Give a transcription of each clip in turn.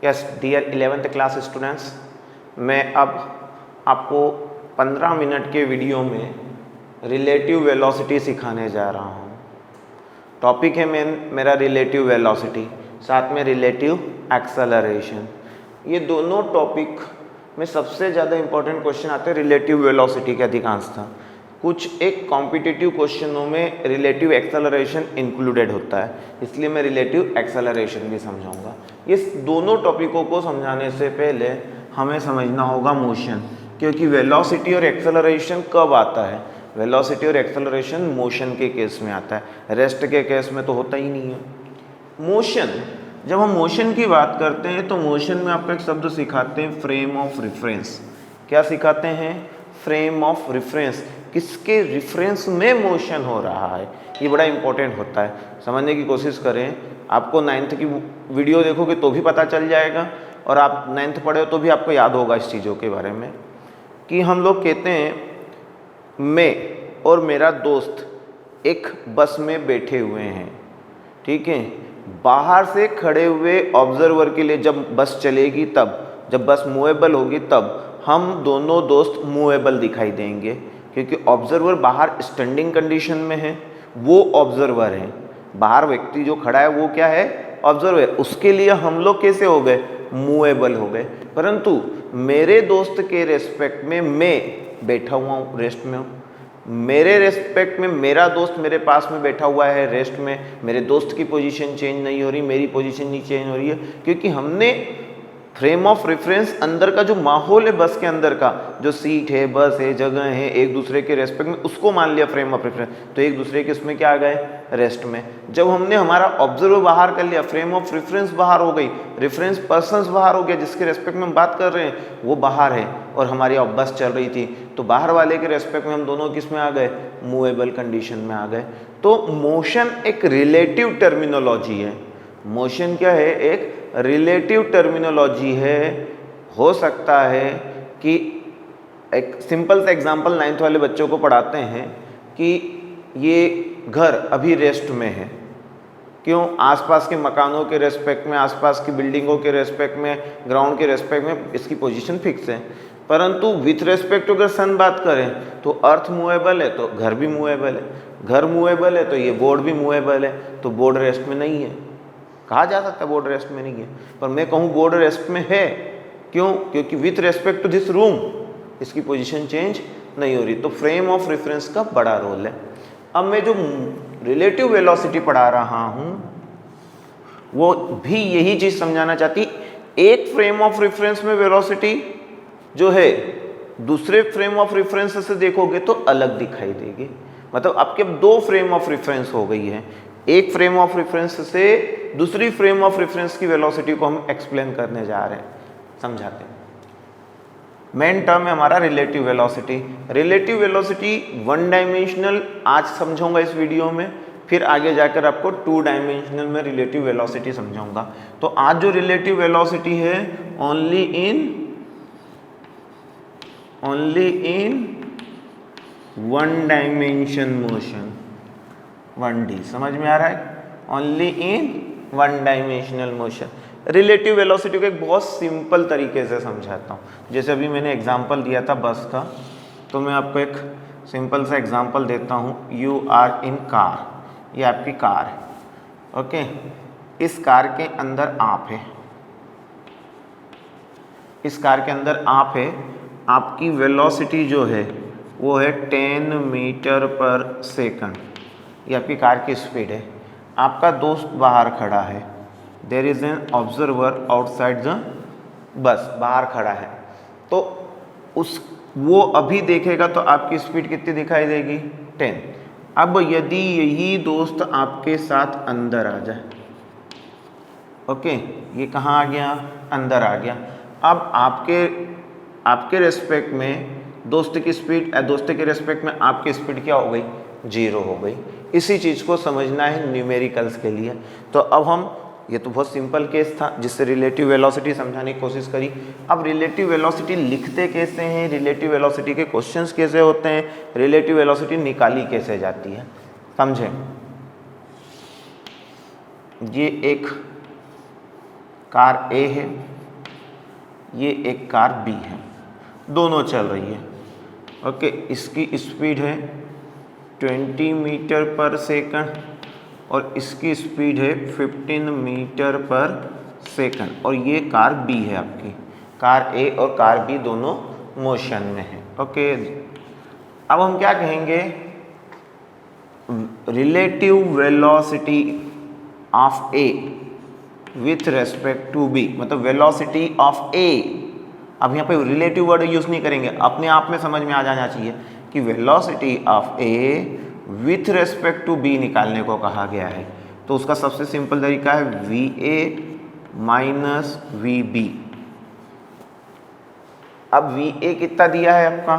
Yes dear 11th class students, मैं अब आपको 15 मिनट के वीडियो में रिलेटिव वेलोसिटी सिखाने जा रहा हूँ। टॉपिक है मेरा रिलेटिव वेलोसिटी, साथ में रिलेटिव एक्सेलरेशन। ये दोनों टॉपिक में सबसे ज़्यादा इंपॉर्टेंट क्वेश्चन आते हैं रिलेटिव वेलोसिटी के अधिकांशतः। कुछ एक कॉम्पिटिटिव क्वेश्चनों में रिलेटिव एक्सेलरेशन इंक्लूडेड होता है, इसलिए मैं रिलेटिव एक्सेलरेशन भी समझाऊंगा। इस दोनों टॉपिकों को समझाने से पहले हमें समझना होगा मोशन, क्योंकि वेलोसिटी और एक्सेलरेशन कब आता है? वेलोसिटी और एक्सेलरेशन मोशन के केस में आता है, रेस्ट के केस में तो होता ही नहीं है। मोशन, जब हम मोशन की बात करते हैं तो मोशन में आपको एक शब्द सिखाते हैं, फ्रेम ऑफ रेफरेंस। क्या सिखाते हैं? Frame of reference. किसके रेफरेंस में मोशन हो रहा है, ये बड़ा इंपॉर्टेंट होता है। समझने की कोशिश करें, आपको 9th की वीडियो देखोगे तो भी पता चल जाएगा, और आप 9th पढ़े हो तो भी आपको याद होगा इस चीज़ों के बारे में, कि हम लोग कहते हैं मैं और मेरा दोस्त एक बस में बैठे हुए हैं, ठीक है। बाहर से खड़े हुए ऑब्जर्वर के लिए जब बस चलेगी, तब जब बस मूवेबल होगी, तब हम दोनों दोस्त मूवेबल दिखाई देंगे, क्योंकि ऑब्जर्वर बाहर स्टैंडिंग कंडीशन में है, वो ऑब्जर्वर है। बाहर व्यक्ति जो खड़ा है वो क्या है? ऑब्जर्वर। उसके लिए हम लोग कैसे हो गए? मूवेबल हो गए। परंतु मेरे दोस्त के रेस्पेक्ट में मैं बैठा हुआ हूँ, रेस्ट में हूँ। मेरे रेस्पेक्ट में मेरा दोस्त मेरे पास में बैठा हुआ है रेस्ट में, मेरे दोस्त की पोजीशन चेंज नहीं हो रही, मेरी पोजीशन नहीं चेंज हो रही है, क्योंकि हमने फ्रेम ऑफ रेफरेंस, अंदर का जो माहौल है बस के अंदर का, जो सीट है, बस है, जगह है, एक दूसरे के रेस्पेक्ट में, उसको मान लिया फ्रेम ऑफ रेफरेंस। तो एक दूसरे के उसमें क्या आ गए? रेस्ट में। जब हमने हमारा ऑब्जर्वर बाहर कर लिया, फ्रेम ऑफ रेफरेंस बाहर हो गई, रेफरेंस पर्सन्स बाहर हो गया, जिसके रेस्पेक्ट में हम बात कर रहे हैं वो बाहर है, और हमारी बस चल रही थी, तो बाहर वाले के रेस्पेक्ट में हम दोनों किस में आ गए? मूवेबल कंडीशन में आ गए। तो मोशन एक रिलेटिव टर्मिनोलॉजी है। मोशन क्या है? एक रिलेटिव टर्मिनोलॉजी है। हो सकता है कि एक सिंपल सा एग्जांपल 9th वाले बच्चों को पढ़ाते हैं कि ये घर अभी रेस्ट में है। क्यों? आसपास के मकानों के रेस्पेक्ट में, आसपास की बिल्डिंगों के रेस्पेक्ट में, ग्राउंड के रेस्पेक्ट में इसकी पोजीशन फिक्स है। परंतु विथ रेस्पेक्ट अगर सन बात करें तो अर्थ मूवेबल है तो घर भी मूवेबल है, घर मूवेबल है तो ये बोर्ड भी मूवेबल है, तो बोर्ड रेस्ट में नहीं है। कहा जा सकता है बोर्ड रेस्ट में नहीं है, पर मैं कहूँ बोर्ड रेस्ट में है। क्यों? क्योंकि with respect to this room इसकी पोजीशन चेंज नहीं हो रही। तो फ्रेम ऑफ रेफरेंस का बड़ा रोल है। अब मैं जो रिलेटिव वेलोसिटी पढ़ा रहा हूँ वो भी यही चीज़ समझाना चाहती। एक फ्रेम ऑफ रेफरेंस में वेलोसिटी जो है दूसरे फ्रेम ऑफ रेफरेंस से देखोगे तो अलग दिखाई देगी। मतलब आपके दो फ्रेम ऑफ रेफरेंस हो गई है। एक फ्रेम ऑफ रेफरेंस से दूसरी फ्रेम ऑफ रेफरेंस की वेलोसिटी को हम एक्सप्लेन करने जा रहे हैं, समझाते हैं। मेन टर्म है हमारा relative velocity. Relative velocity one dimensional आज समझाऊंगा इस वीडियो में, फिर आगे जाकर आपको 2 डायमेंशनल में रिलेटिव वेलोसिटी समझाऊंगा। तो आज जो रिलेटिव वेलोसिटी है only in one dimension motion, 1D, समझ में आ रहा है? Only in one dimensional motion. Relative velocity को एक बहुत सिंपल तरीके से समझाता हूँ। जैसे अभी मैंने एग्जांपल दिया था बस का, तो मैं आपको एक सिंपल सा एग्जांपल देता हूँ। यू आर इन कार, ये आपकी कार है, ओके। इस कार के अंदर आप है, इस कार के अंदर आप है। आपकी वेलोसिटी जो है वो है 10 मीटर पर सेकंड, ये आपकी कार की स्पीड है। आपका दोस्त बाहर खड़ा है, there is an observer outside the bus, बाहर खड़ा है, तो वो अभी देखेगा तो आपकी स्पीड कितनी दिखाई देगी? 10। अब यदि यही दोस्त आपके साथ अंदर आ जाए, ओके, ये कहाँ आ गया? अंदर आ गया। अब आपके रेस्पेक्ट में दोस्त की स्पीड, दोस्त के रेस्पेक्ट में आपकी स्पीड क्या हो गई? 0 हो गई। इसी चीज़ को समझना है न्यूमेरिकल्स के लिए। तो अब हम, ये तो बहुत सिंपल केस था जिससे रिलेटिव वेलोसिटी समझाने की कोशिश करी। अब रिलेटिव वेलोसिटी लिखते कैसे हैं, रिलेटिव वेलोसिटी के क्वेश्चंस कैसे होते हैं, रिलेटिव वेलोसिटी निकाली कैसे जाती है, समझें। ये एक कार ए है, ये एक कार बी है, दोनों चल रही है। ओके, इसकी स्पीड है 20 मीटर पर सेकंड और इसकी स्पीड है 15 मीटर पर सेकंड, और ये कार बी है आपकी। कार ए और कार बी दोनों मोशन में है। ओके, अब हम क्या कहेंगे, relative velocity of A with respect to B, मतलब वेलोसिटी ऑफ ए। अब यहाँ पे रिलेटिव वर्ड यूज नहीं करेंगे, अपने आप में समझ में आ जाना चाहिए कि velocity of A with respect to B निकालने को कहा गया है। तो उसका सबसे सिंपल तरीका है V A minus V B. अब वी ए कितना दिया है आपका,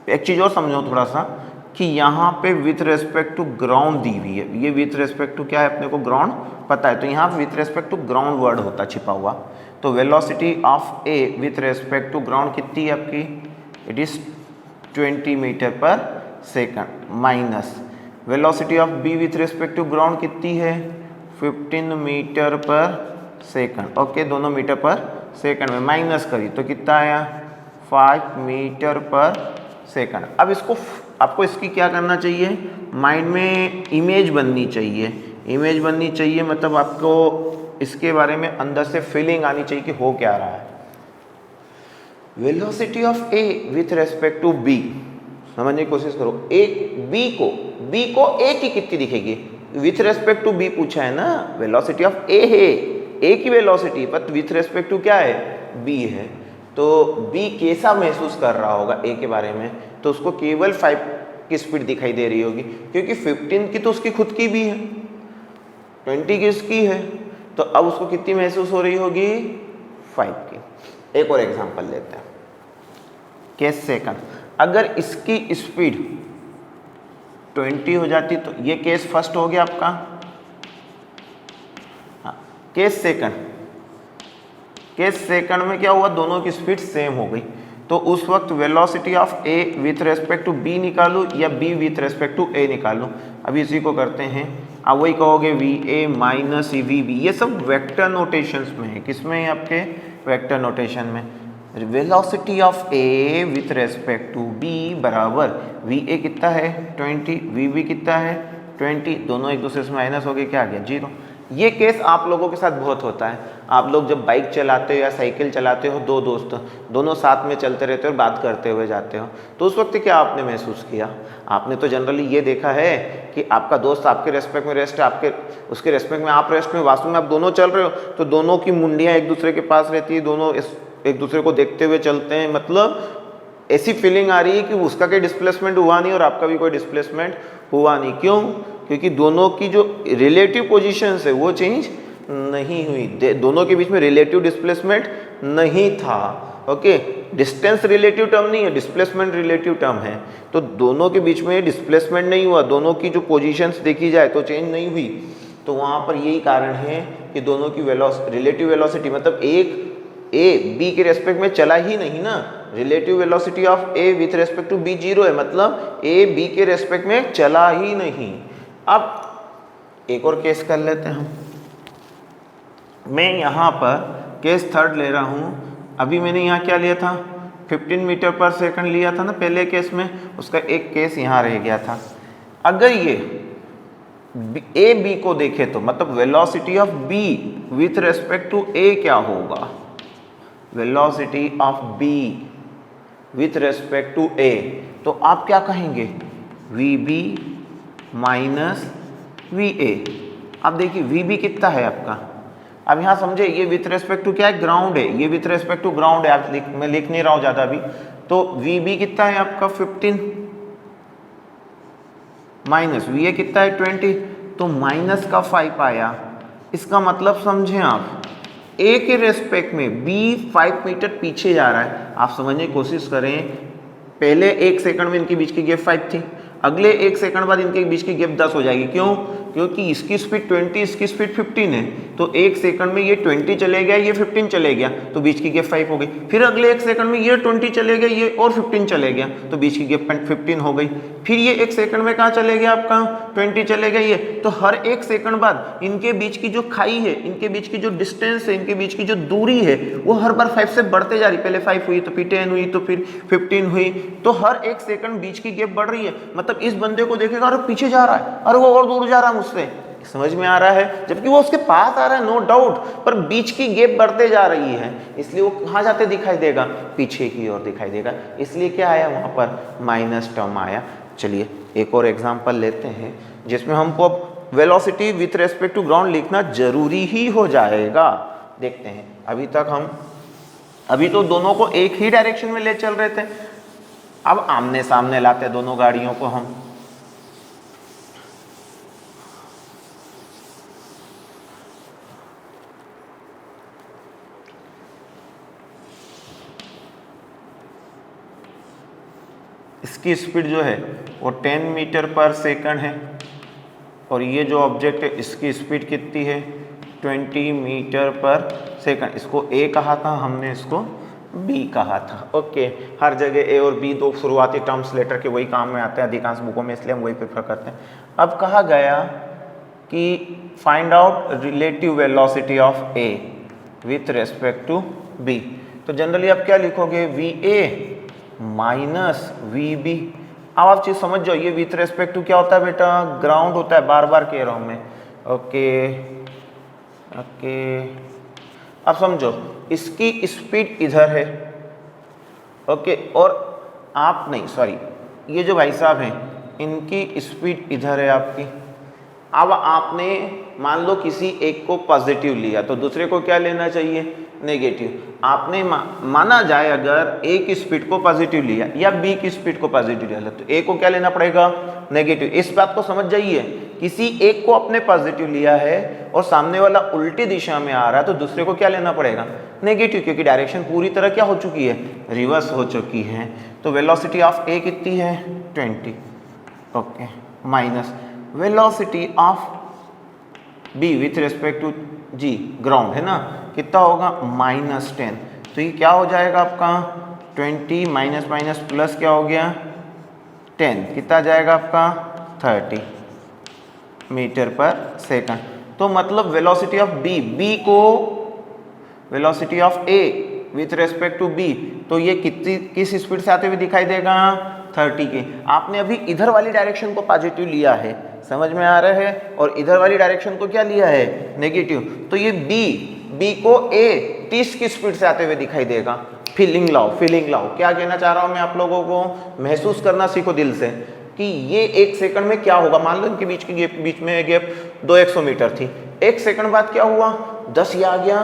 एक चीज़ और समझो थोड़ा सा कि यहाँ पे विथ रेस्पेक्ट टू ग्राउंड दी हुई है। ये विथ रेस्पेक्ट टू क्या है, अपने को ग्राउंड पता है, तो यहाँ with respect to ground word होता छिपा हुआ। तो velocity of A with respect to ground कितनी है आपकी, it is 20 metre per second, minus velocity of B with respect to ground कितनी है 15 मीटर पर सेकंड। ओके, दोनों मीटर पर सेकंड में माइनस करी तो कितना आया 5 मीटर पर सेकंड। अब इसको आपको इसकी क्या करना चाहिए, माइंड में इमेज बननी चाहिए। इमेज बननी चाहिए मतलब आपको इसके बारे में अंदर से फीलिंग आनी चाहिए कि हो क्या रहा है। Velocity of A with respect to B, समझने की कोशिश करो। एक बी को ए की कितनी दिखेगी, विथ रेस्पेक्ट टू बी पूछा है ना, वेलोसिटी ऑफ ए है, ए की वेलोसिटी, पर विथ रेस्पेक्ट टू क्या है, बी है। तो बी कैसा महसूस कर रहा होगा ए के बारे में, तो उसको केवल 5 की स्पीड दिखाई दे रही होगी, क्योंकि 15 की तो उसकी खुद की भी है, 20 की उसकी है, तो अब उसको कितनी महसूस हो रही होगी 5 की। एक और एग्जांपल लेते हैं, केस सेकंड। अगर इसकी स्पीड 20 हो जाती तो ये केस फर्स्ट हो गया आपका। हाँ, केस सेकंड में क्या हुआ, दोनों की स्पीड सेम हो गई, तो उस वक्त velocity of A with respect to B निकालूं या B with respect to A निकालूं। अभी इसी को करते हैं। अब वही कहोगे V A minus V B, ये सब वेक्टर नोटेशंस में है। किसमें है आपके, वेक्टर नोटेशन में। Velocity of A with respect to B बराबर वी ए कितना है 20, वी बी कितना है 20, दोनों एक दूसरे से माइनस हो गए, क्या आ गया 0। ये केस आप लोगों के साथ बहुत होता है। आप लोग जब बाइक चलाते हो या साइकिल चलाते हो, दो दोस्त दोनों साथ में चलते रहते हो और बात करते हुए जाते हो, तो उस वक्त क्या आपने महसूस किया, आपने तो जनरली ये देखा है कि आपका दोस्त आपके रेस्पेक्ट में रेस्ट है, आपके उसके रेस्पेक्ट में आप रेस्ट में, वास्तव में आप दोनों चल रहे हो तो दोनों की मुंडियाँ एक दूसरे के पास रहती है, दोनों एक दूसरे को देखते हुए चलते हैं, मतलब ऐसी फीलिंग आ रही है कि उसका कोई डिस्प्लेसमेंट हुआ नहीं और आपका भी कोई डिस्प्लेसमेंट हुआ नहीं। क्यों, क्योंकि दोनों की जो रिलेटिव पोजीशंस है वो चेंज नहीं हुई, दोनों के बीच में रिलेटिव डिस्प्लेसमेंट नहीं था। ओके, डिस्टेंस रिलेटिव टर्म नहीं है, डिस्प्लेसमेंट रिलेटिव टर्म है, तो दोनों के बीच में डिस्प्लेसमेंट नहीं हुआ, दोनों की जो पोजीशंस देखी जाए तो चेंज नहीं हुई। तो वहाँ पर यही कारण है कि दोनों की रिलेटिव वेलोसिटी, मतलब एक ए बी के रेस्पेक्ट में चला ही नहीं ना, relative velocity of A with respect to B 0 है, मतलब ए बी के रेस्पेक्ट में चला ही नहीं। अब एक और केस कर लेते हैं हम। मैं यहाँ पर केस थर्ड ले रहा हूँ। अभी मैंने यहाँ क्या लिया था 15 मीटर पर सेकंड लिया था ना पहले केस में, उसका एक केस यहाँ रह गया था। अगर ये ए बी को देखे तो मतलब velocity of B with respect to A क्या होगा, velocity of B with respect to A, तो आप क्या कहेंगे V B minus V A. अब देखिए वी बी कितना है आपका, अब यहाँ समझे ये विथ रेस्पेक्ट टू क्या है, ग्राउंड है, ये विथ रेस्पेक्ट टू ग्राउंड है, आप मैं लिख नहीं रहा हूँ ज़्यादा अभी। तो वी बी कितना है आपका 15 माइनस वी ए कितना है 20, तो माइनस का 5 आया। इसका मतलब समझें आप ए के रेस्पेक्ट में बी 5 मीटर पीछे जा रहा है। आप समझने की कोशिश करें, पहले 1 सेकंड में इनके बीच की गैप 5 थी, अगले 1 सेकंड बाद इनके बीच की गैप 10 हो जाएगी। क्यों, क्योंकि इसकी स्पीड 20, इसकी स्पीड 15 है, तो 1 सेकंड में ये 20 चले गया, ये 15 चले गया, तो बीच की गैप 5 हो गई। फिर अगले 1 सेकंड में ये 20 चले गया, ये और 15 चले गया, तो बीच की गैप 15 हो गई। फिर ये 1 सेकंड में कहाँ चले गया आपका 20 चले गया ये, तो हर 1 सेकंड बाद इनके बीच की जो खाई है, इनके बीच की जो डिस्टेंस है, इनके बीच की जो दूरी है, वो हर बार 5 से बढ़ते जा रही। पहले 5 हुई, तो फिर 10 हुई, तो फिर 15 हुई, तो हर 1 सेकंड बीच की गैप बढ़ रही है। मतलब इस बंदे को देखेगा अरे पीछे जा रहा है, अरे वो और दूर जा रहा है मुझसे, समझ में आ रहा है, जबकि वो उसके पास आ रहा है नो डाउट, पर बीच की गैप बढ़ते जा रही है, इसलिए वो कहाँ जाते दिखाई देगा, पीछे की ओर दिखाई देगा, इसलिए क्या आया वहां पर माइनस टर्म आया। चलिए एक और एग्जांपल लेते हैं जिसमें हमको अब velocity with respect to ground लिखना जरूरी ही हो जाएगा। देखते हैं, अभी तो दोनों को एक ही डायरेक्शन में ले चल रहे थे, अब आमने सामने लाते दोनों गाड़ियों को हम। इसकी स्पीड जो है वो 10 मीटर पर सेकंड है, और ये जो ऑब्जेक्ट है इसकी स्पीड कितनी है 20 मीटर पर सेकंड। इसको ए कहा था हमने, इसको बी कहा था। ओके, हर जगह ए और बी दो शुरुआती टर्म्स लेटर के वही काम में आते हैं अधिकांश बुकों में, इसलिए हम वही प्रेफर करते हैं। अब कहा गया कि find out relative velocity of A with respect to B, तो जनरली आप क्या लिखोगे, V A minus V B. अब आप चीज समझ जाओ, ये विथ रेस्पेक्ट टू क्या होता है बेटा, ग्राउंड होता है, बार बार कह रहा हूं मैं। ओके, अब समझो इसकी स्पीड इधर है, ओके, और आप नहीं, सॉरी, ये जो भाई साहब हैं इनकी स्पीड इधर है आपकी। अब आपने मान लो किसी एक को पॉजिटिव लिया, तो दूसरे को क्या लेना चाहिए, नेगेटिव। आपने माना जाए अगर ए की स्पीड को पॉजिटिव लिया या बी की स्पीड को पॉजिटिव लिया, तो ए को क्या लेना पड़ेगा, नेगेटिव। इस बात को समझ जाइए, किसी एक को अपने पॉजिटिव लिया है और सामने वाला उल्टी दिशा में आ रहा है, तो दूसरे को क्या लेना पड़ेगा, नेगेटिव, क्योंकि डायरेक्शन पूरी तरह क्या हो चुकी है, रिवर्स हो चुकी है। तो वेलोसिटी ऑफ ए कितनी है 20, okay, minus velocity of B with respect to G, ground है ना, कितना होगा -10। तो ये क्या हो जाएगा आपका 20 माइनस माइनस प्लस क्या हो गया 10, कितना जाएगा आपका 30 मीटर पर सेकंड। तो मतलब वेलोसिटी ऑफ बी, बी को velocity of A with respect to B, तो ये किस स्पीड से आते हुए दिखाई देगा 30 के। आपने अभी इधर वाली डायरेक्शन को पॉजिटिव लिया है, समझ में आ रहा है, और इधर वाली डायरेक्शन को क्या लिया है, नेगेटिव। तो ये बी को ए 30 की स्पीड से आते हुए दिखाई देगा। फीलिंग लाओ, फीलिंग लाओ, क्या कहना चाह रहा हूं मैं आप लोगों को, महसूस करना सीखो दिल से कि ये 1 सेकंड में क्या होगा। मान लो इनके बीच में गैप 200 मीटर थी, 1 सेकंड बाद क्या हुआ 10 ये आ गया,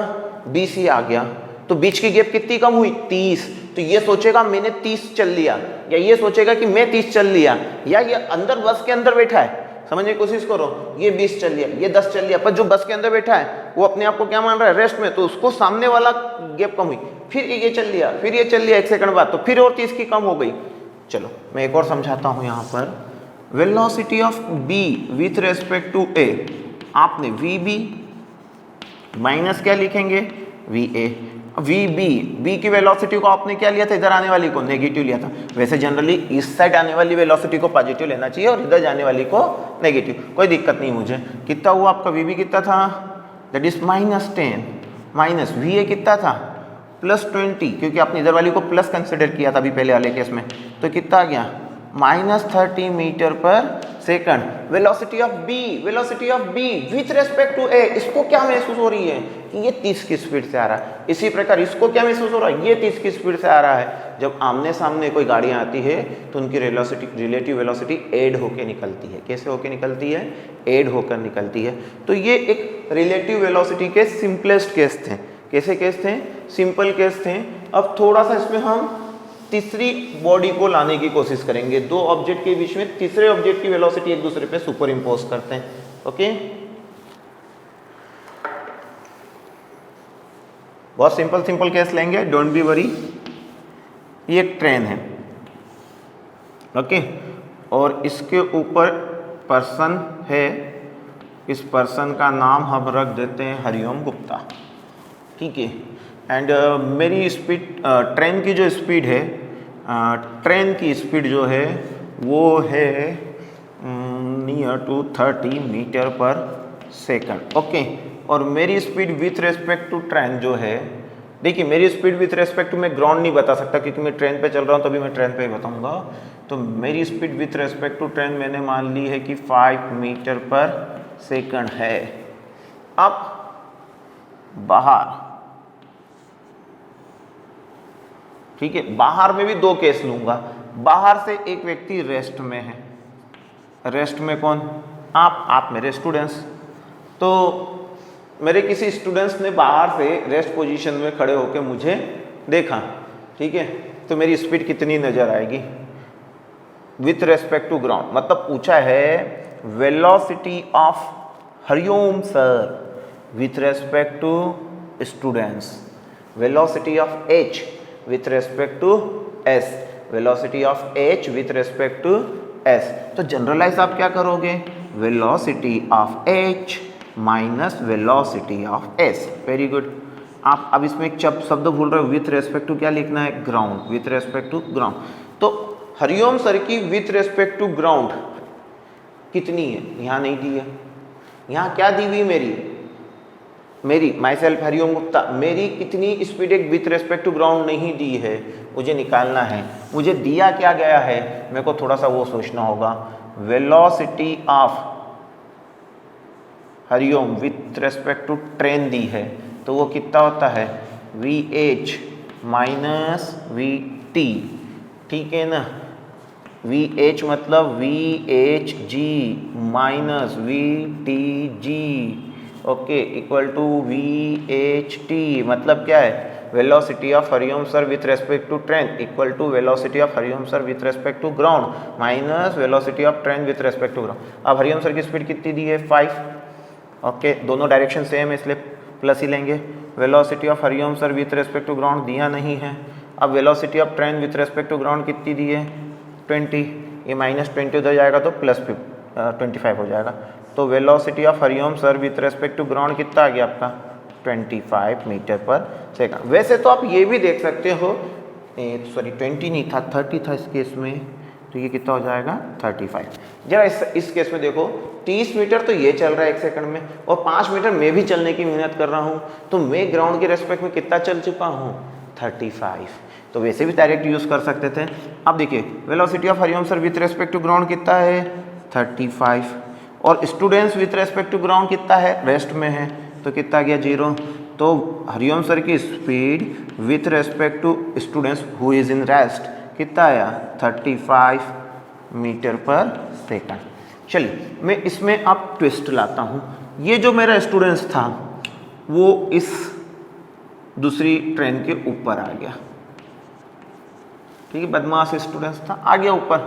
20 ये आ गया, तो बीच की गैप कितनी कम हुई 30। तो ये सोचेगा मैंने 30 चल लिया, या ये सोचेगा कि मैं 30 चल लिया, या ये अंदर बस के अंदर बैठा है, समझने की कोशिश करो, ये 20 चल लिया, ये 10 चल लिया, पर जो बस के अंदर बैठा है वो अपने आप को क्या मान रहा है, रेस्ट में, तो उसको सामने वाला गैप कम हुई, फिर ये चल लिया, फिर ये चल लिया 1 सेकंड बाद, तो फिर और 30 की कम हो गई। चलो मैं एक और समझाता हूं यहाँ पर, velocity of B with respect to A, आपने वी बी माइनस क्या लिखेंगे वी ए, वी बी की वेलोसिटी को आपने क्या लिया था, इधर आने वाली को नेगेटिव लिया था। वैसे जनरली इस साइड आने वाली वेलोसिटी को पॉजिटिव लेना चाहिए और इधर जाने वाली को नेगेटिव, कोई दिक्कत नहीं मुझे। कितना हुआ आपका वी बी कितना था, that is -10, minus V A कितना था +20, क्योंकि आपने इधर वाली को प्लस कंसिडर किया था अभी पहले वाले केस में, तो कितना आ गया -30 metre per second. Velocity of B with respect to A, इसको क्या महसूस हो रही है कि ये 30 की स्पीड से आ रहा है। इसी प्रकार इसको क्या महसूस हो रहा है, ये 30 की स्पीड से आ रहा है। जब आमने सामने कोई गाड़ियां आती है तो उनकी रिलेटिव वेलोसिटी ऐड होकर निकलती है। कैसे होकर निकलती है, ऐड होकर निकलती है। तो ये एक रिलेटिव वेलोसिटी के सिंपलेस्ट केस थे। कैसे केस थे, सिंपल केस थे। अब थोड़ा सा इसमें हम तीसरी बॉडी को लाने की कोशिश करेंगे, दो ऑब्जेक्ट के बीच में तीसरे ऑब्जेक्ट की वेलोसिटी एक दूसरे पे सुपर इंपोज करते हैं। ओके, बहुत सिंपल केस लेंगे, डोंट बी वरी। ये एक ट्रेन है, ओके, और इसके ऊपर पर्सन है इस पर्सन का नाम हम रख देते हैं हरिओम गुप्ता, ठीक है। एंड मेरी स्पीड, ट्रेन की जो स्पीड है, ट्रेन की स्पीड जो है वो है near to 30 metre per second, okay. और मेरी speed with respect to train जो है, देखिए मेरी स्पीड विथ रेस्पेक्ट टू, मैं ग्राउंड नहीं बता सकता क्योंकि मैं ट्रेन पे चल रहा हूँ, तभी मैं ट्रेन पे ही बताऊंगा। तो मेरी speed with respect to train मैंने मान ली है कि 5 मीटर पर सेकंड है। अब बाहर, ठीक है, बाहर में भी दो केस लूंगा। बाहर से एक व्यक्ति रेस्ट में है, रेस्ट में कौन? आप मेरे स्टूडेंट्स। तो मेरे किसी स्टूडेंट्स ने बाहर से रेस्ट पोजीशन में खड़े होकर मुझे देखा, ठीक है, तो मेरी स्पीड कितनी नजर आएगी विथ रेस्पेक्ट टू ग्राउंड? मतलब पूछा है velocity of Hariom sir with respect to students, velocity of H with respect to s, velocity of h with respect to s। तो जनरलाइज आप क्या करोगे? velocity of h minus velocity of s। Very good. आप अब इसमें एक शब्द भूल रहे हो, विथ रेस्पेक्ट टू क्या लिखना है? Ground, with respect to ground. तो हरिओम सर की विथ रेस्पेक्ट टू ग्राउंड कितनी है? यहाँ नहीं दी है। यहाँ क्या दी हुई? मेरी माई सेल्फ हरिओम गुप्ता, मेरी कितनी स्पीड एक विथ रेस्पेक्ट टू ग्राउंड नहीं दी है, मुझे निकालना है। मुझे दिया क्या गया है, मेरे को थोड़ा सा वो सोचना होगा। Velocity of Hariom with respect to train दी है, तो वो कितना होता है? VH माइनस VT, ठीक है ना। VH मतलब VHG minus VTG, okay, equal to VHT। मतलब क्या है? Velocity of Hariom sir with respect to train equal to velocity of Hariom sir with respect to ground minus velocity of train with respect to ground. अब Hariom sir की speed कितनी दी है? 5, okay, दोनों direction same है इसलिए प्लस ही लेंगे। Velocity of Hariom sir with respect to ground दिया नहीं है। अब velocity of train with respect to ground कितनी दी है? 20, ये माइनस 20 उधर जाएगा तो प्लस 25 हो जाएगा। तो velocity of Hariom sir with respect to ground कितना आ गया आपका? 25 मीटर पर सेकंड। वैसे तो आप ये भी देख सकते हो, सॉरी 20 नहीं था, 30 था इस केस में, तो ये कितना हो जाएगा? 35। जरा इस केस में देखो, 30 मीटर तो ये चल रहा है 1 सेकंड में, और 5 मीटर मैं भी चलने की मेहनत कर रहा हूँ, तो मैं ग्राउंड के रेस्पेक्ट में कितना चल चुका हूँ? 35। तो वैसे भी डायरेक्ट यूज कर सकते थे। अब देखिए velocity of Hariom sir with respect to ground कितना है? 35। और students with respect to ground कितना है? रेस्ट में है, तो कितना गया? 0। तो हरिओम सर की speed with respect to students who is in rest कितना आया? 35 मीटर पर सेकंड। चलिए मैं इसमें अब ट्विस्ट लाता हूँ। ये जो मेरा स्टूडेंट्स था वो इस दूसरी ट्रेन के ऊपर आ गया, ठीक है, बदमाश स्टूडेंट्स था, आ गया ऊपर।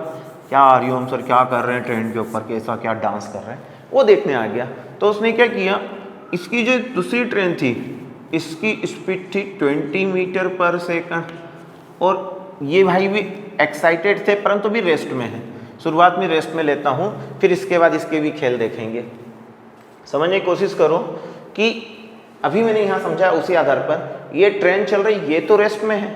क्या हरिओम सर क्या कर रहे हैं ट्रेन के ऊपर, कैसा क्या डांस कर रहे हैं, वो देखने आ गया। तो उसने क्या किया, इसकी जो दूसरी ट्रेन थी इसकी स्पीड थी 20 मीटर पर सेकंड, और ये भाई भी एक्साइटेड थे परंतु भी रेस्ट में है। शुरुआत में रेस्ट में लेता हूँ, फिर इसके बाद इसके भी खेल देखेंगे। समझने की कोशिश करो कि अभी मैंने यहाँ समझा उसी आधार पर, ये ट्रेन चल रही, ये तो रेस्ट में है,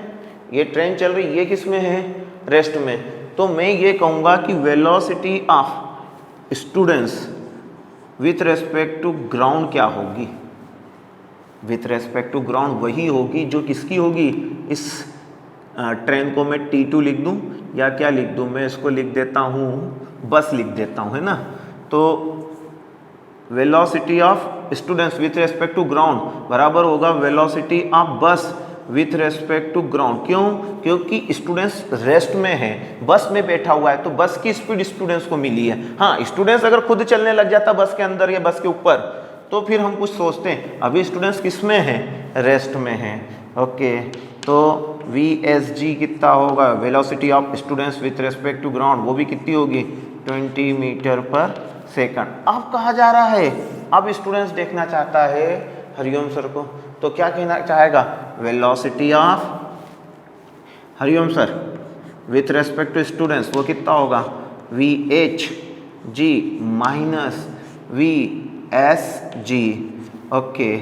ये ट्रेन चल रही, ये किस में है? रेस्ट में। तो मैं ये कहूँगा कि velocity of students with respect to ground क्या होगी? विथ रेस्पेक्ट टू ग्राउंड वही होगी जो किसकी होगी? इस ट्रेन को मैं T2 लिख दूं या क्या लिख दूं? मैं इसको लिख देता हूँ, बस लिख देता हूँ, है ना। तो velocity of students with respect to ground बराबर होगा velocity of bus with respect to ground. क्यों? क्योंकि स्टूडेंट्स रेस्ट में है, बस में बैठा हुआ है, तो बस की स्पीड स्टूडेंट्स को मिली है। हाँ, स्टूडेंट्स अगर खुद चलने लग जाता बस के अंदर या बस के ऊपर तो फिर हम कुछ सोचते हैं। अभी स्टूडेंट्स किस में है? रेस्ट में है। ओके, तो VSG कितना होगा? Velocity of students with respect to ground, वो भी कितनी होगी? 20 मीटर पर सेकंड। अब कहा जा रहा है, अब स्टूडेंट्स देखना चाहता है हरिओम सर को, तो क्या कहना चाहेगा? Velocity of Hariom sir with respect to students वो कितना होगा? VHG minus VTG S G. Okay,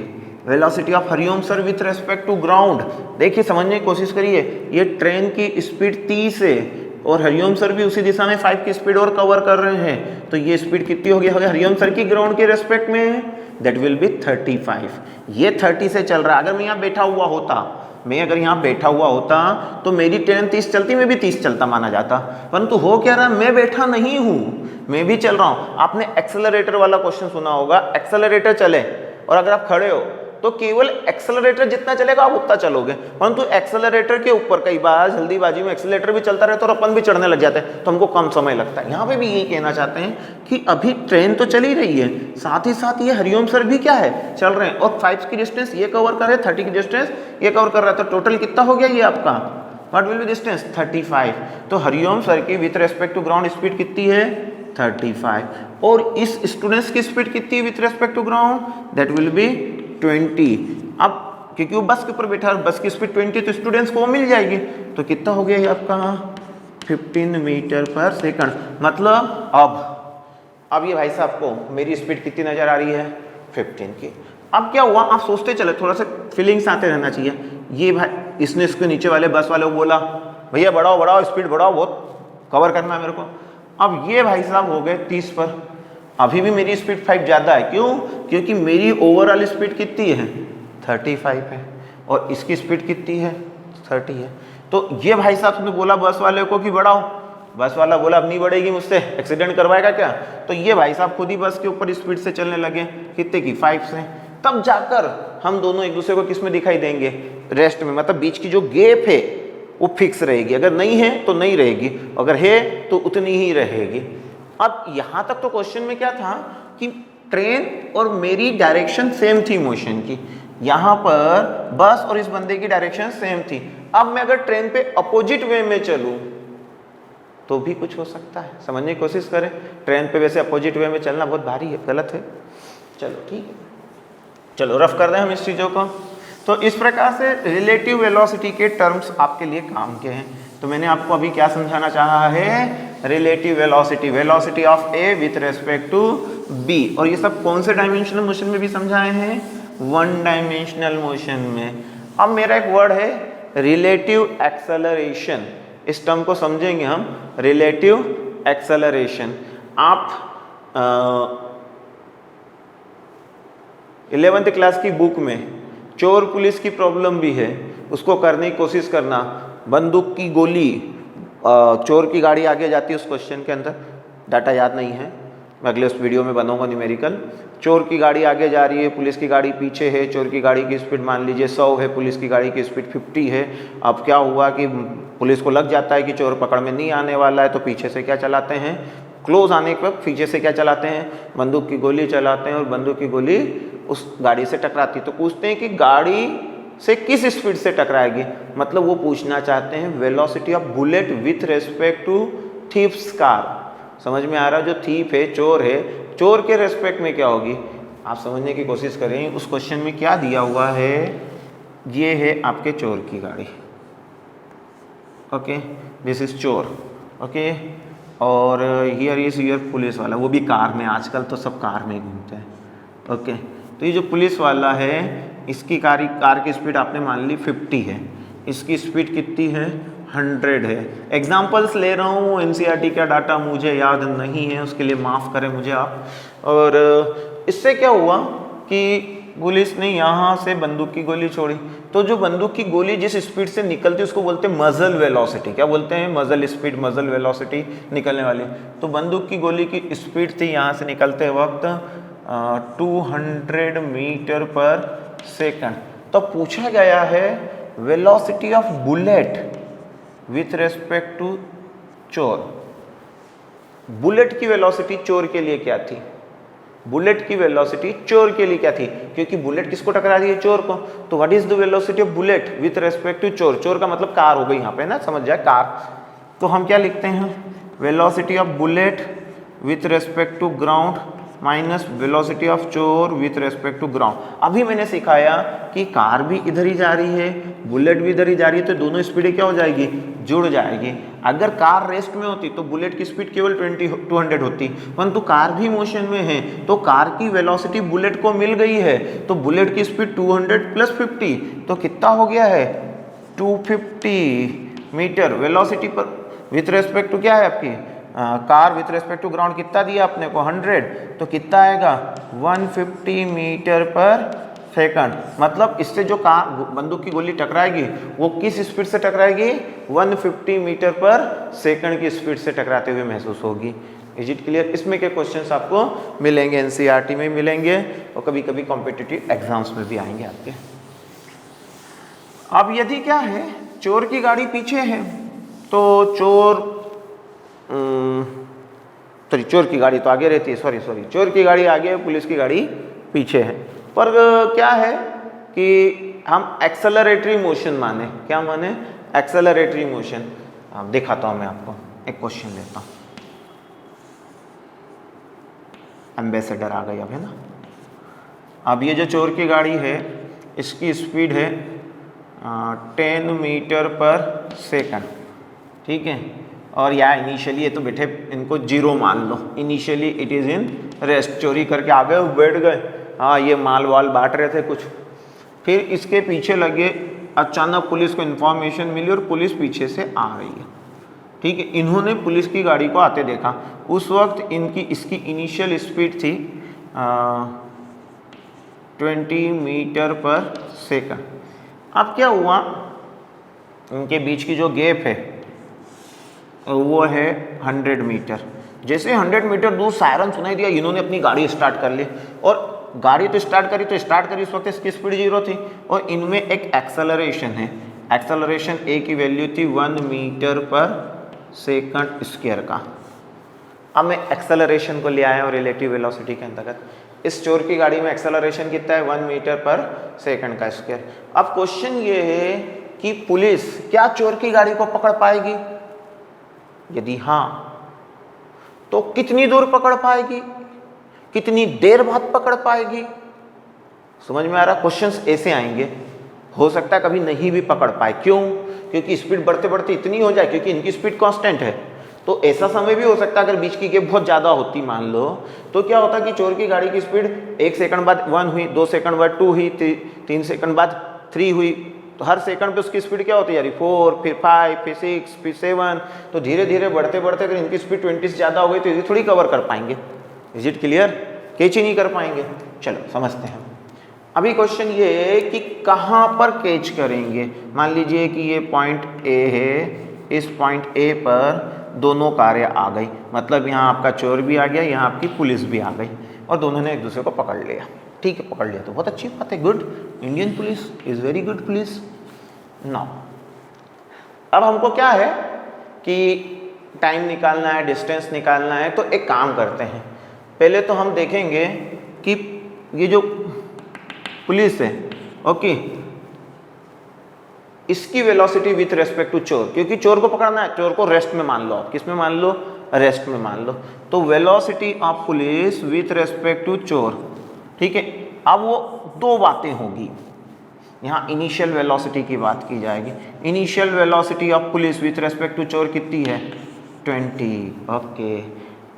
velocity of Hariom sir with respect to ground. देखिए समझने की कोशिश करिए, ये ट्रेन की स्पीड 30 है और हरिओम सर भी उसी दिशा में 5 की स्पीड और कवर कर रहे हैं, तो ये स्पीड कितनी होगी हरिओम सर की ग्राउंड के रेस्पेक्ट में? That will B 35। ये 30 से चल रहा है। अगर मैं यहाँ बैठा हुआ होता तो मेरी ट्रेन 30 चलती, मैं भी 30 चलता माना जाता, परंतु हो क्या रहा, मैं बैठा नहीं हूँ, मैं भी चल रहा हूँ। आपने एक्सेलरेटर वाला क्वेश्चन सुना होगा, एक्सेलरेटर चले और अगर आप खड़े हो तो केवल एक्सेलरेटर जितना चलेगा आप उतना चलोगे, परंतु एक्सेलरेटर के ऊपर कई बार जल्दीबाजी में एक्सेलरेटर भी चलता रहता है और अपन भी चढ़ने लग जाते हैं, तो हमको कम समय लगता है। यहाँ पे भी यही कहना चाहते हैं कि अभी ट्रेन तो चल ही रही है, साथ ही साथ ये हरिओम सर भी क्या है, चल रहे हैं, और 5 की डिस्टेंस ये कवर कर रहे हैं, 30 की डिस्टेंस ये कवर कर रहा है, तो टोटल कितना हो गया ये आपका, व्हाट विल बी डिस्टेंस, 35। तो हरिओम सर की with respect to ground speed कितनी है, 35, और इस स्टूडेंट्स की स्पीड कितनी है with respect to ground, that will be 20। अब क्योंकि वो बस के ऊपर बैठा है, बस की स्पीड 20, तो स्टूडेंट्स को मिल जाएगी, तो कितना हो गया ये आपका 15 मीटर पर सेकंड। मतलब अब ये भाई साहब को मेरी स्पीड कितनी नजर आ रही है, 15 की। अब क्या हुआ, आप सोचते चले, थोड़ा सा फीलिंग्स आते रहना चाहिए। ये भाई इसने इसके नीचे वाले बस वाले को बोला भैया बढ़ाओ स्पीड बढ़ाओ, बहुत कवर करना है मेरे को। अब ये भाई साहब हो गए 30 पर, अभी भी मेरी स्पीड 5 ज़्यादा है, क्यों, क्योंकि मेरी ओवरऑल स्पीड कितनी है, 35 है, और इसकी स्पीड कितनी है, 30 है। तो ये भाई साहब ने बोला बस वाले को कि बढ़ाओ, बस वाला बोला अब नहीं बढ़ेगी मुझसे, एक्सीडेंट करवाएगा क्या, तो ये भाई साहब खुद ही बस के ऊपर स्पीड से चलने लगे, कितने की, 5 से। तब जाकर हम दोनों एक दूसरे को किस में दिखाई देंगे, रेस्ट में, मतलब बीच की जो गैप है वो फिक्स रहेगी, अगर नहीं है तो नहीं रहेगी, अगर है तो उतनी ही रहेगी। अब यहां तक तो क्वेश्चन में क्या था कि ट्रेन और मेरी डायरेक्शन सेम थी मोशन की, यहां पर बस और इस बंदे की डायरेक्शन सेम थी। अब मैं अगर ट्रेन पे अपोजिट वे में चलूं तो भी कुछ हो सकता है, समझने की कोशिश करें। ट्रेन पे वैसे अपोजिट वे में चलना बहुत भारी है, गलत है, चलो ठीक है, चलो रफ कर दें हम इस चीज़ों को। तो इस प्रकार से रिलेटिव वेलोसिटी के टर्म्स आपके लिए काम के हैं। तो मैंने आपको अभी क्या समझाना चाहा है, relative velocity, velocity of A with respect to B, और ये सब कौन से डायमेंशनल मोशन में भी समझाए हैं, 1 डायमेंशनल मोशन में। अब मेरा एक वर्ड है रिलेटिव एक्सेलरेशन, इस टर्म को समझेंगे हम, रिलेटिव एक्सेलरेशन। आप 11th क्लास की बुक में चोर पुलिस की प्रॉब्लम भी है, उसको करने की कोशिश करना। बंदूक की गोली, चोर की गाड़ी आगे जाती है, उस क्वेश्चन के अंदर डाटा याद नहीं है, मैं अगले उस वीडियो में बनाऊंगा न्यूमेरिकल। चोर की गाड़ी आगे जा रही है, पुलिस की गाड़ी पीछे है, चोर की गाड़ी की स्पीड मान लीजिए 100 है, पुलिस की गाड़ी की स्पीड 50 है। अब क्या हुआ कि पुलिस को लग जाता है कि चोर पकड़ में नहीं आने वाला है, तो पीछे से क्या चलाते हैं, क्लोज आने के वक्त पीछे से क्या चलाते हैं, बंदूक की गोली चलाते हैं, और बंदूक की गोली उस गाड़ी से टकराती। तो पूछते हैं कि गाड़ी से किस स्पीड से टकराएगी, मतलब वो पूछना चाहते हैं velocity of bullet with respect to thief's car. समझ में आ रहा है, जो थीफ है, चोर है, चोर के रेस्पेक्ट में क्या होगी, आप समझने की कोशिश करें। उस क्वेश्चन में क्या दिया हुआ है, ये है आपके चोर की गाड़ी, ओके, दिस इज चोर, ओके, और हियर इज योर पुलिस वाला, वो भी कार में, आजकल तो सब कार में घूमते हैं, ओके। तो ये जो पुलिस वाला है, इसकी कार की स्पीड आपने मान ली 50 है, इसकी स्पीड कितनी है, 100 है। एग्जाम्पल्स ले रहा हूँ, एनसीईआरटी का डाटा मुझे याद नहीं है, उसके लिए माफ़ करें मुझे आप। और इससे क्या हुआ कि पुलिस ने यहाँ से बंदूक की गोली छोड़ी, तो जो बंदूक की गोली जिस स्पीड से निकलती है उसको बोलते हैं मजल वेलोसिटी। क्या बोलते हैं, मजल स्पीड, मजल वेलोसिटी निकलने वाली। तो बंदूक की गोली की स्पीड थी यहाँ से निकलते वक्त 200 मीटर पर सेकंड। तो पूछा गया है velocity of bullet with respect to चोर। बुलेट की वेलोसिटी चोर के लिए क्या थी, बुलेट की वेलोसिटी चोर के लिए क्या थी, क्योंकि बुलेट किसको टकरा रही है, चोर को। तो what is the velocity of bullet with respect to चोर, चोर का मतलब कार हो गई यहाँ पे ना, समझ जाए कार। तो हम क्या लिखते हैं, velocity of bullet with respect to ground minus velocity of चोर विथ रेस्पेक्ट टू ग्राउंड। अभी मैंने सिखाया कि कार भी इधर ही जा रही है, बुलेट भी इधर ही जा रही है, तो दोनों स्पीडें क्या हो जाएगी, जुड़ जाएगी। अगर कार रेस्ट में होती तो बुलेट की स्पीड केवल 200 होती, परंतु कार भी मोशन में है तो कार की वेलोसिटी बुलेट को मिल गई है, तो बुलेट की स्पीड 200 + 50 तो कितना हो गया है 250 मीटर वेलोसिटी पर विथ रेस्पेक्ट टू क्या है आपकी car with respect to ground कितना दिया अपने को 100, तो कितना आएगा 150 मीटर पर सेकंड। मतलब इससे जो कार बंदूक की गोली टकराएगी वो किस स्पीड से टकराएगी 150 मीटर पर सेकंड की स्पीड से टकराते हुए महसूस होगी। Is it clear? इसमें के क्वेश्चंस आपको मिलेंगे, एनसीईआरटी में मिलेंगे और कभी कभी कॉम्पिटिटिव एग्जाम्स में भी आएंगे आपके। अब यदि क्या है चोर की गाड़ी पीछे है तो चोर की गाड़ी तो आगे रहती है, सॉरी चोर की गाड़ी आगे है, पुलिस की गाड़ी पीछे है, पर क्या है कि हम एक्सेलरेटरी मोशन माने, क्या माने एक्सेलरेटरी मोशन। दिखाता हूं मैं आपको, एक क्वेश्चन लेता हूं। एम्बेसडर आ गई अब, है ना। अब ये जो चोर की गाड़ी है इसकी स्पीड है 10 मीटर पर सेकंड, ठीक है। और या इनिशियली ये तो बेटे इनको 0 मान लो, initially it is in rest, चोरी करके आ गए बैठ गए, हाँ ये माल वाल बांट रहे थे कुछ, फिर इसके पीछे लगे, अचानक पुलिस को इन्फॉर्मेशन मिली और पुलिस पीछे से आ रही है, ठीक है। इन्होंने पुलिस की गाड़ी को आते देखा, उस वक्त इसकी इनिशियल स्पीड थी 20 मीटर पर सेकंड। अब क्या हुआ, इनके बीच की जो गैप है वो है 100 मीटर। जैसे 100 मीटर दूर सायरन सुनाई दिया, इन्होंने अपनी गाड़ी स्टार्ट कर ली, और गाड़ी तो स्टार्ट करी इस वक्त इसकी स्पीड 0 थी, और इनमें एक एक्सेलरेशन है, एक्सेलरेशन ए की वैल्यू थी 1 मीटर पर सेकंड स्क्वायर का। अब मैं एक्सेलरेशन को ले आया और रिलेटिव वेलोसिटी के अंतर्गत, इस चोर की गाड़ी में एक्सेलरेशन कितना है 1 मीटर पर सेकंड का स्क्वायर। अब क्वेश्चन ये है कि पुलिस क्या चोर की गाड़ी को पकड़ पाएगी, यदि हाँ तो कितनी दूर पकड़ पाएगी, कितनी देर बाद पकड़ पाएगी। समझ में आ रहा, क्वेश्चंस ऐसे आएंगे, हो सकता है कभी नहीं भी पकड़ पाए, क्यों, क्योंकि स्पीड बढ़ते बढ़ते इतनी हो जाए, क्योंकि इनकी स्पीड कांस्टेंट है, तो ऐसा समय भी हो सकता है अगर बीच की गैप बहुत ज़्यादा होती मान लो, तो क्या होता कि चोर की गाड़ी की स्पीड 1 सेकंड बाद 1 हुई, 2 सेकंड बाद 2 हुई, 3 सेकंड बाद 3 हुई, तो हर सेकंड पे उसकी स्पीड क्या होती है यार 4, फिर 5, फिर 6, फिर 7, तो धीरे धीरे बढ़ते बढ़ते अगर इनकी स्पीड 20 से ज़्यादा हो गई तो ये थोड़ी कवर कर पाएंगे। Is it clear? कैच ही नहीं कर पाएंगे। चलो समझते हैं। अभी क्वेश्चन ये है कि कहाँ पर कैच करेंगे। मान लीजिए कि ये पॉइंट ए है, इस पॉइंट ए पर दोनों कारें आ गई, मतलब यहाँ आपका चोर भी आ गया, यहाँ आपकी पुलिस भी आ गई, और दोनों ने एक दूसरे को पकड़ लिया। ठीक है, पकड़ लिया तो बहुत अच्छी बात है, good, Indian police is very good police. Now अब हमको क्या है कि टाइम निकालना है, डिस्टेंस निकालना है, तो एक काम करते हैं, पहले तो हम देखेंगे कि ये जो पुलिस है, ओके, इसकी वेलोसिटी विथ रेस्पेक्ट टू चोर, क्योंकि चोर को पकड़ना है, चोर को रेस्ट में मान लो, किस में मान लो, रेस्ट में मान लो, तो velocity of police with respect to चोर, ठीक है। अब वो दो बातें होगी, यहाँ इनिशियल वेलोसिटी की बात की जाएगी। Initial velocity of police with respect to चोर कितनी है 20, okay.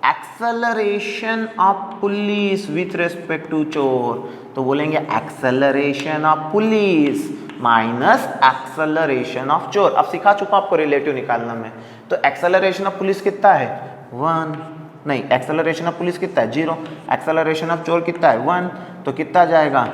Acceleration of police with respect to चोर, तो बोलेंगे acceleration of police minus acceleration of चोर। अब सिखा चुका आपको रिलेटिव निकालना में, तो एक्सेलरेशन ऑफ पुलिस कितना है 1, नहीं एक्सेलरेशन ऑफ पुलिस कितना है 0, एक्सेलरेशन ऑफ चोर कितना है 1, तो कितना जाएगा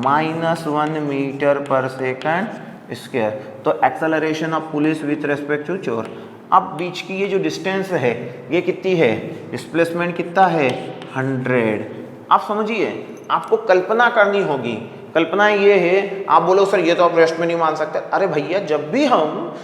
-1 मीटर पर सेकंड स्क्वायर। तो acceleration of police with respect to चोर। अब बीच की ये जो डिस्टेंस है ये कितनी है, डिस्प्लेसमेंट कितना है 100। आप समझिए, आपको कल्पना करनी होगी। कल्पना ये है, आप बोलो सर ये तो आप रेस्ट में नहीं मान सकते। अरे भैया, जब भी हम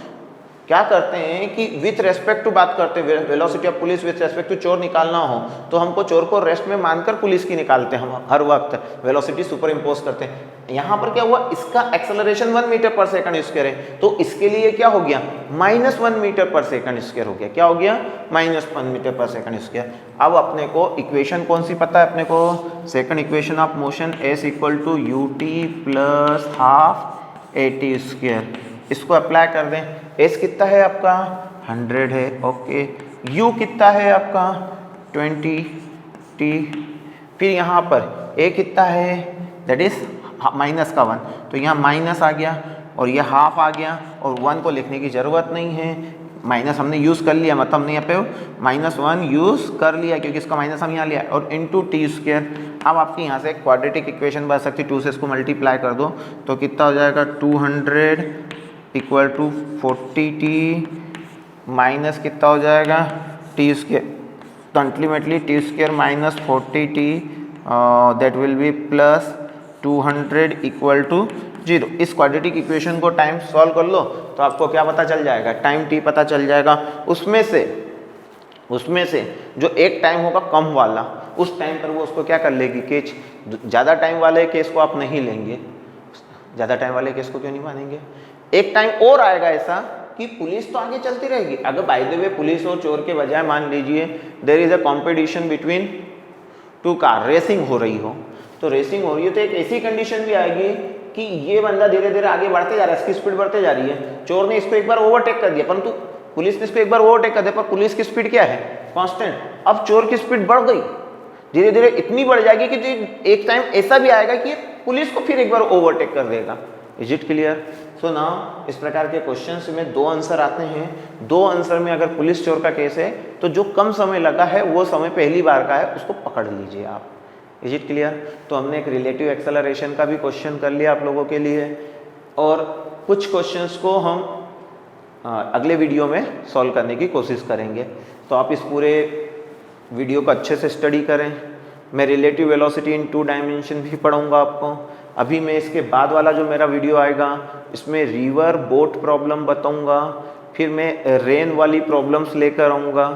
क्या करते हैं कि विथ रेस्पेक्ट टू बात करते हैं, velocity of police with respect to चोर निकालना हो, तो हमको चोर को रेस्ट में मानकर पुलिस की निकालते हैं, हम हर वक्त वेलोसिटी सुपर इम्पोज करते हैं। यहाँ पर क्या हुआ, इसका acceleration 1 metre per second square है, तो इसके लिए क्या हो गया -1 मीटर पर सेकंड स्क्वायर हो गया। क्या हो गया -1 मीटर पर सेकंड स्क्वायर। अब अपने को इक्वेशन कौन सी पता है अपने को, second equation of motion s = ut + ½ at²। इसको अप्लाई कर दें, एस कितना है आपका 100 है, ओके। यू कितना है आपका 20 टी। फिर यहाँ पर ए कितना है, दैट इज माइनस का 1, तो यहाँ माइनस आ गया और ये हाफ आ गया और 1 को लिखने की ज़रूरत नहीं है, माइनस हमने यूज़ कर लिया, मतलब हमने यहाँ पे -1 यूज़ कर लिया क्योंकि इसका माइनस हम यहाँ लिया, और इंटू टी स्क्वायर। अब आपकी यहाँ से क्वाड्रेटिक इक्वेशन बन सकती है, 2 से इसको मल्टीप्लाई कर दो तो कितना हो जाएगा 200 इक्वल टू 40t माइनस कितना हो जाएगा टी स्क्वायर, तो ultimately T square minus 40t that will be plus 200 equal to 0। इस क्वाड्रेटिक इक्वेशन को टाइम सॉल्व कर लो तो आपको क्या पता चल जाएगा, टाइम t पता चल जाएगा। उसमें से जो एक टाइम होगा कम वाला, उस टाइम पर वो उसको क्या कर लेगी, केच। ज़्यादा टाइम वाले केस को आप नहीं लेंगे, ज़्यादा टाइम वाले केस को क्यों नहीं मानेंगे। एक टाइम और आएगा ऐसा कि पुलिस तो आगे चलती रहेगी, अगर बाय द वे पुलिस और चोर के बजाय मान लीजिए there is a competition between 2 car, racing हो रही हो, तो रेसिंग हो रही है तो एक ऐसी कंडीशन भी आएगी कि ये बंदा धीरे धीरे आगे बढ़ते जा रहा है, इसकी स्पीड बढ़ते जा रही है, चोर ने इसको एक बार ओवरटेक कर दिया, परंतु पुलिस ने इसको एक बार ओवरटेक कर दिया, पर पुलिस की स्पीड क्या है, कांस्टेंट। अब चोर की स्पीड बढ़ गई, धीरे धीरे इतनी बढ़ जाएगी कि एक टाइम ऐसा भी आएगा कि पुलिस को फिर एक बार ओवरटेक कर देगा। Is it clear? So now इस प्रकार के क्वेश्चंस में 2 आंसर आते हैं। 2 आंसर में अगर पुलिस चोर का केस है तो जो कम समय लगा है वो समय पहली बार का है, उसको पकड़ लीजिए आप। Is it clear? तो हमने एक रिलेटिव एक्सेलरेशन का भी क्वेश्चन कर लिया आप लोगों के लिए, और कुछ क्वेश्चंस को हम अगले वीडियो में सॉल्व करने की कोशिश करेंगे। तो आप इस पूरे वीडियो को अच्छे से स्टडी करें। मैं रिलेटिव वेलोसिटी इन 2 डायमेंशन भी पढ़ाऊँगा आपको। अभी मैं इसके बाद वाला जो मेरा वीडियो आएगा इसमें रिवर बोट प्रॉब्लम बताऊँगा, फिर मैं रेन वाली प्रॉब्लम्स लेकर आऊँगा।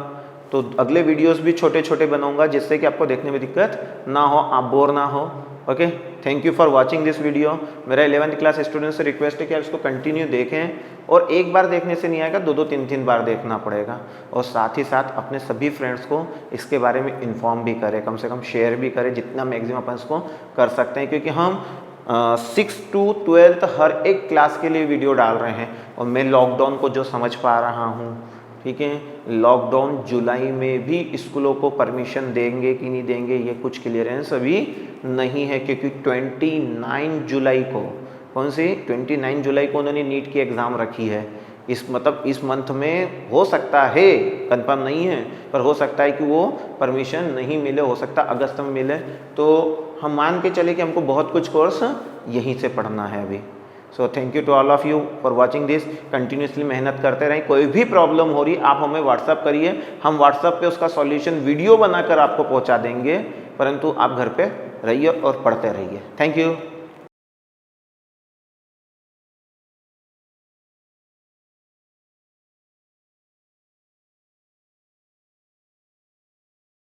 तो अगले वीडियोस भी छोटे छोटे बनाऊंगा जिससे कि आपको देखने में दिक्कत ना हो, आप बोर ना हो। Okay, thank you for watching this video. मेरा 11th क्लास स्टूडेंट से रिक्वेस्ट है कि आप इसको कंटिन्यू देखें, और एक बार देखने से नहीं आएगा, 2-2 3-3 बार देखना पड़ेगा, और साथ ही साथ अपने सभी फ्रेंड्स को इसके बारे में इन्फॉर्म भी करें, कम से कम शेयर भी करें जितना मैक्सिमम अपन इसको कर सकते हैं, क्योंकि हम 6 to 12th हर एक क्लास के लिए वीडियो डाल रहे हैं। और मैं लॉकडाउन को जो समझ पा रहा हूँ, ठीक है, लॉकडाउन जुलाई में भी स्कूलों को परमिशन देंगे कि नहीं देंगे ये कुछ क्लियरेंस अभी नहीं है, क्योंकि 29 जुलाई को, कौन सी 29 जुलाई को उन्होंने नीट की एग्ज़ाम रखी है। इस इस मंथ में हो सकता है, कंफर्म नहीं है, पर हो सकता है कि वो परमिशन नहीं मिले, हो सकता अगस्त में मिले। तो हम मान के चले कि हमको बहुत कुछ कोर्स यहीं से पढ़ना है अभी। So thank you to all of you for watching this. Continuously मेहनत करते रहें। कोई भी प्रॉब्लम हो रही आप हमें व्हाट्सअप करिए, हम व्हाट्सअप पे उसका सॉल्यूशन वीडियो बनाकर आपको पहुंचा देंगे, परंतु आप घर पे रहिए और पढ़ते रहिए। Thank you.